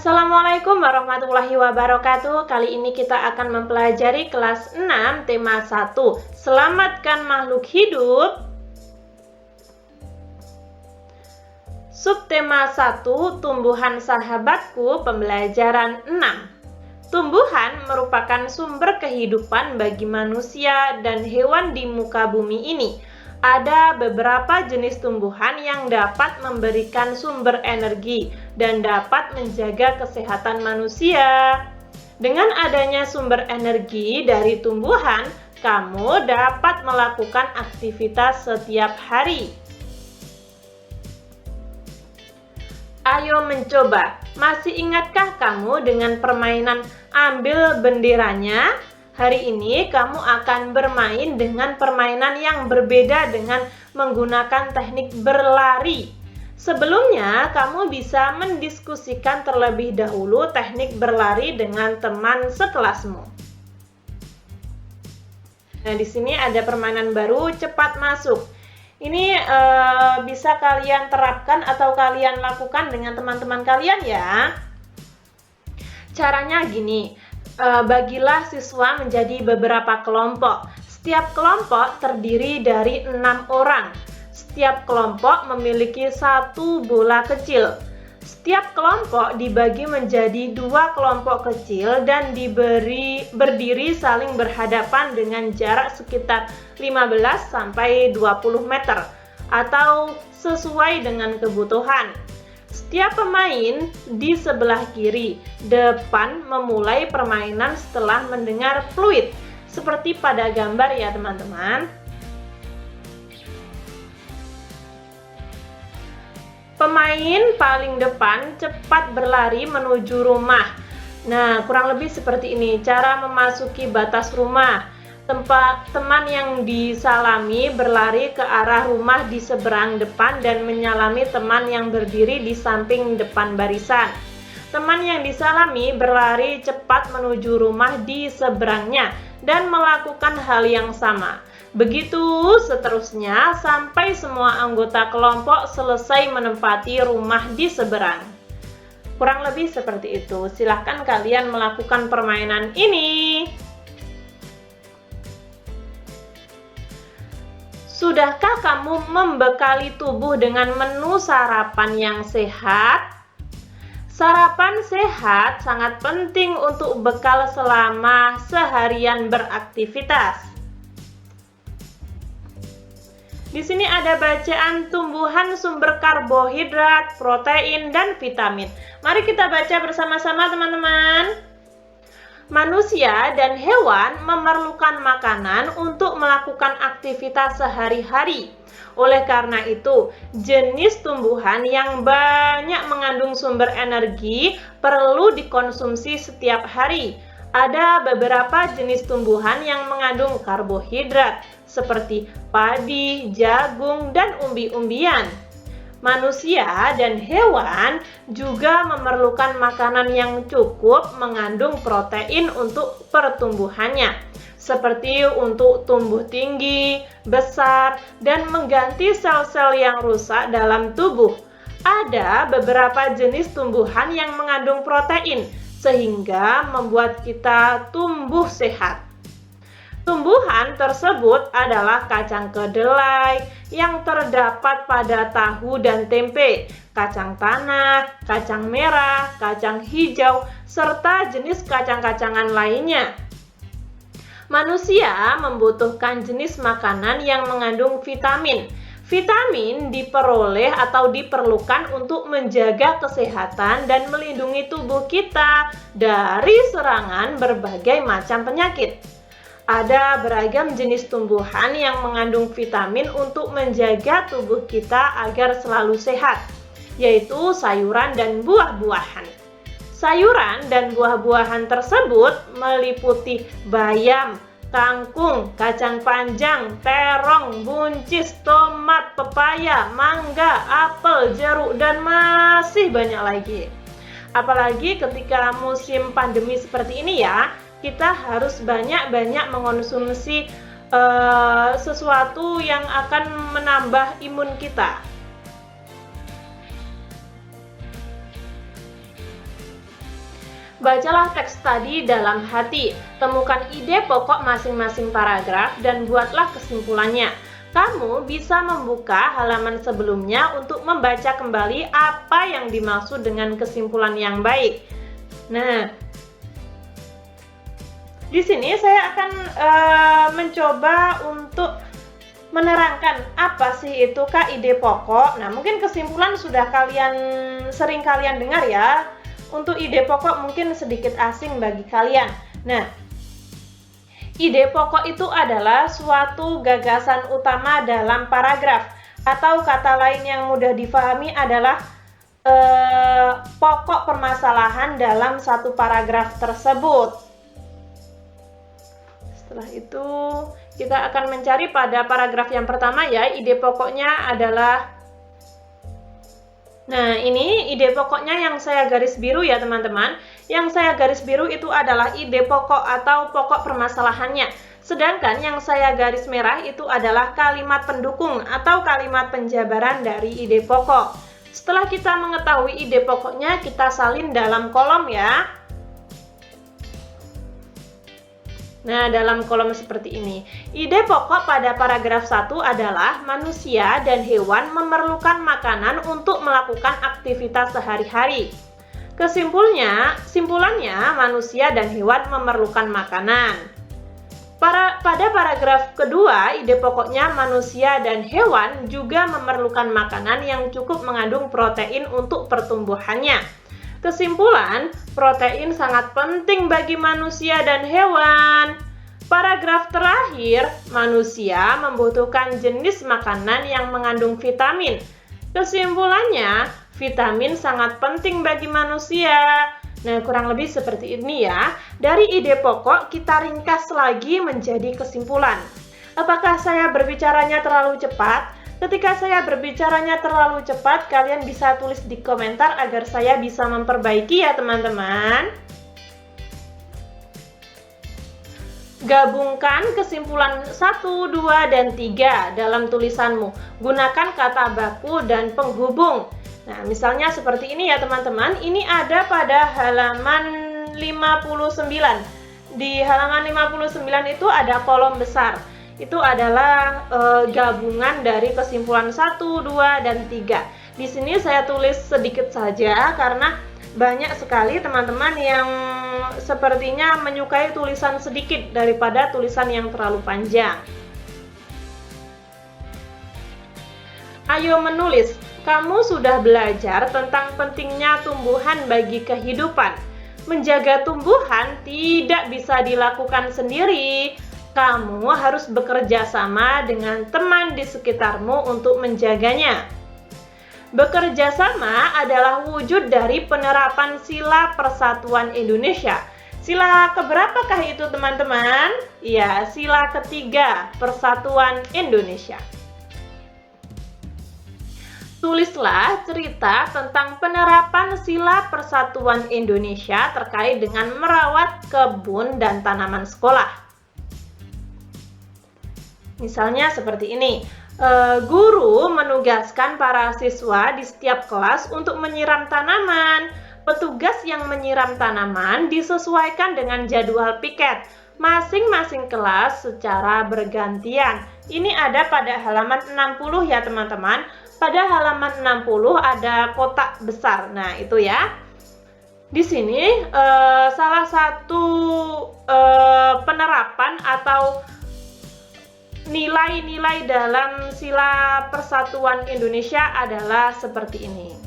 Assalamualaikum warahmatullahi wabarakatuh. Kali ini kita akan mempelajari kelas 6 tema 1. Selamatkan makhluk hidup. Subtema 1, tumbuhan sahabatku, pembelajaran 6. Tumbuhan merupakan sumber kehidupan bagi manusia dan hewan di muka bumi ini. Ada beberapa jenis tumbuhan yang dapat memberikan sumber energi dan dapat menjaga kesehatan manusia. Dengan adanya sumber energi dari tumbuhan, kamu dapat melakukan aktivitas setiap hari. Ayo mencoba. Masih ingatkah kamu dengan permainan ambil benderanya? Hari ini kamu akan bermain dengan permainan yang berbeda dengan menggunakan teknik berlari. Sebelumnya, kamu bisa mendiskusikan terlebih dahulu teknik berlari dengan teman sekelasmu. Nah, di sini ada permainan baru, cepat masuk. Ini bisa kalian terapkan atau kalian lakukan dengan teman-teman kalian ya. Caranya gini. Bagilah siswa menjadi beberapa kelompok. Setiap kelompok terdiri dari 6 orang. Setiap kelompok memiliki 1 bola kecil. Setiap kelompok dibagi menjadi 2 kelompok kecil dan berdiri saling berhadapan dengan jarak sekitar 15 sampai 20 meter atau sesuai dengan kebutuhan. Setiap pemain di sebelah kiri depan memulai permainan setelah mendengar fluid, seperti pada gambar ya teman-teman. Pemain paling depan cepat berlari menuju rumah. Nah, kurang lebih seperti ini cara memasuki batas rumah. Teman yang disalami berlari ke arah rumah di seberang depan dan menyalami teman yang berdiri di samping depan barisan. Teman yang disalami berlari cepat menuju rumah di seberangnya dan melakukan hal yang sama. Begitu seterusnya sampai semua anggota kelompok selesai menempati rumah di seberang. Kurang lebih seperti itu. Silahkan kalian melakukan permainan ini. Sudahkah kamu membekali tubuh dengan menu sarapan yang sehat? Sarapan sehat sangat penting untuk bekal selama seharian beraktivitas. Di sini ada bacaan tumbuhan sumber karbohidrat, protein, dan vitamin. Mari kita baca bersama-sama teman-teman. Manusia dan hewan memerlukan makanan untuk melakukan aktivitas sehari-hari. Oleh karena itu, jenis tumbuhan yang banyak mengandung sumber energi perlu dikonsumsi setiap hari. Ada beberapa jenis tumbuhan yang mengandung karbohidrat, seperti padi, jagung, dan umbi-umbian. Manusia dan hewan juga memerlukan makanan yang cukup mengandung protein untuk pertumbuhannya, seperti untuk tumbuh tinggi, besar, dan mengganti sel-sel yang rusak dalam tubuh. Ada beberapa jenis tumbuhan yang mengandung protein, sehingga membuat kita tumbuh sehat. Tumbuhan tersebut adalah kacang kedelai yang terdapat pada tahu dan tempe, kacang tanah, kacang merah, kacang hijau, serta jenis kacang-kacangan lainnya. Manusia membutuhkan jenis makanan yang mengandung vitamin. Vitamin diperoleh atau diperlukan untuk menjaga kesehatan dan melindungi tubuh kita dari serangan berbagai macam penyakit. Ada beragam jenis tumbuhan yang mengandung vitamin untuk menjaga tubuh kita agar selalu sehat, yaitu sayuran dan buah-buahan. Sayuran dan buah-buahan tersebut meliputi bayam, kangkung, kacang panjang, terong, buncis, tomat, pepaya, mangga, apel, jeruk, dan masih banyak lagi. Apalagi ketika musim pandemi seperti ini ya, kita harus banyak-banyak mengonsumsi sesuatu yang akan menambah imun kita. Bacalah teks tadi dalam hati, temukan ide pokok masing-masing paragraf dan buatlah kesimpulannya. Kamu bisa membuka halaman sebelumnya untuk membaca kembali apa yang dimaksud dengan kesimpulan yang baik. Nah, di sini saya akan mencoba untuk menerangkan apa sih itu ide pokok. Nah, mungkin kesimpulan sudah sering kalian dengar ya. Untuk ide pokok mungkin sedikit asing bagi kalian. Nah, ide pokok itu adalah suatu gagasan utama dalam paragraf, atau kata lain yang mudah difahami adalah pokok permasalahan dalam satu paragraf tersebut. Setelah itu kita akan mencari pada paragraf yang pertama ya, ide pokoknya adalah, nah ini ide pokoknya yang saya garis biru ya teman-teman. Yang saya garis biru itu adalah ide pokok atau pokok permasalahannya. Sedangkan yang saya garis merah itu adalah kalimat pendukung atau kalimat penjabaran dari ide pokok. Setelah kita mengetahui ide pokoknya, kita salin dalam kolom ya. Nah, dalam kolom seperti ini. Ide pokok pada paragraf 1 adalah manusia dan hewan memerlukan makanan untuk melakukan aktivitas sehari-hari. Simpulannya manusia dan hewan memerlukan makanan. Pada paragraf kedua, ide pokoknya manusia dan hewan juga memerlukan makanan yang cukup mengandung protein untuk pertumbuhannya. Kesimpulan, protein sangat penting bagi manusia dan hewan. Paragraf terakhir, manusia membutuhkan jenis makanan yang mengandung vitamin. Kesimpulannya, vitamin sangat penting bagi manusia. Nah, kurang lebih seperti ini ya. Dari ide pokok, kita ringkas lagi menjadi kesimpulan. Apakah saya berbicaranya terlalu cepat? Ketika saya berbicaranya terlalu cepat, kalian bisa tulis di komentar agar saya bisa memperbaiki ya teman-teman. Gabungkan kesimpulan 1, 2, dan 3 dalam tulisanmu. Gunakan kata baku dan penghubung. Nah, misalnya seperti ini ya teman-teman. Ini ada pada halaman 59. Di halaman 59 itu ada kolom besar. Itu adalah gabungan dari kesimpulan 1, 2, dan 3. Di sini saya tulis sedikit saja karena banyak sekali teman-teman yang sepertinya menyukai tulisan sedikit daripada tulisan yang terlalu panjang. Ayo menulis. Kamu sudah belajar tentang pentingnya tumbuhan bagi kehidupan. Menjaga tumbuhan tidak bisa dilakukan sendiri. Kamu harus bekerja sama dengan teman di sekitarmu untuk menjaganya. Bekerja sama adalah wujud dari penerapan Sila Persatuan Indonesia. Sila keberapakah itu teman-teman? Ya, sila ketiga Persatuan Indonesia. Tulislah cerita tentang penerapan Sila Persatuan Indonesia terkait dengan merawat kebun dan tanaman sekolah. Misalnya seperti ini, guru menugaskan para siswa di setiap kelas untuk menyiram tanaman. Petugas yang menyiram tanaman disesuaikan dengan jadwal piket masing-masing kelas secara bergantian. Ini ada pada halaman 60 ya teman-teman. Pada halaman 60 ada kotak besar. Nah, itu ya. Di sini salah satu penerapan atau nilai-nilai dalam Sila Persatuan Indonesia adalah seperti ini.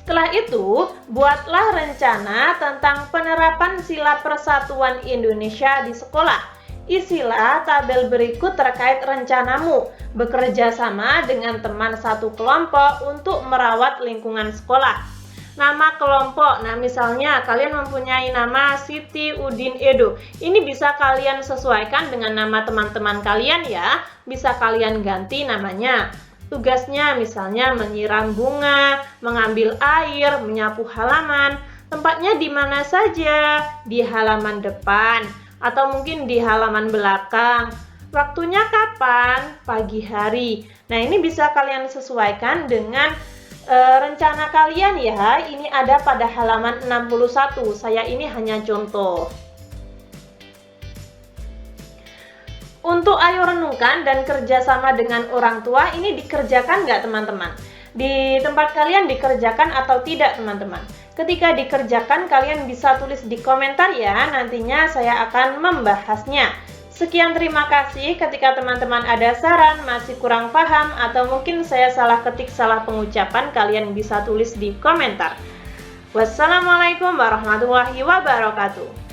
Setelah itu, buatlah rencana tentang penerapan Sila Persatuan Indonesia di sekolah. Isilah tabel berikut terkait rencanamu. Bekerja sama dengan teman satu kelompok untuk merawat lingkungan sekolah. Nama kelompok, nah misalnya kalian mempunyai nama Siti, Udin, Edo. Ini bisa kalian sesuaikan dengan nama teman-teman kalian ya. Bisa kalian ganti namanya. Tugasnya misalnya menyiram bunga, mengambil air, menyapu halaman. Tempatnya di mana saja? Di halaman depan atau mungkin di halaman belakang. Waktunya kapan? Pagi hari. Nah, ini bisa kalian sesuaikan dengan rencana kalian ya. Ini ada pada halaman 61. Saya ini hanya contoh. Untuk ayo renungkan dan kerjasama dengan orang tua, ini dikerjakan nggak teman-teman? Di tempat kalian dikerjakan atau tidak teman-teman? Ketika dikerjakan, kalian bisa tulis di komentar ya, nantinya saya akan membahasnya. Sekian, terima kasih. Ketika teman-teman ada saran, masih kurang paham, atau mungkin saya salah ketik, salah pengucapan, kalian bisa tulis di komentar. Wassalamualaikum warahmatullahi wabarakatuh.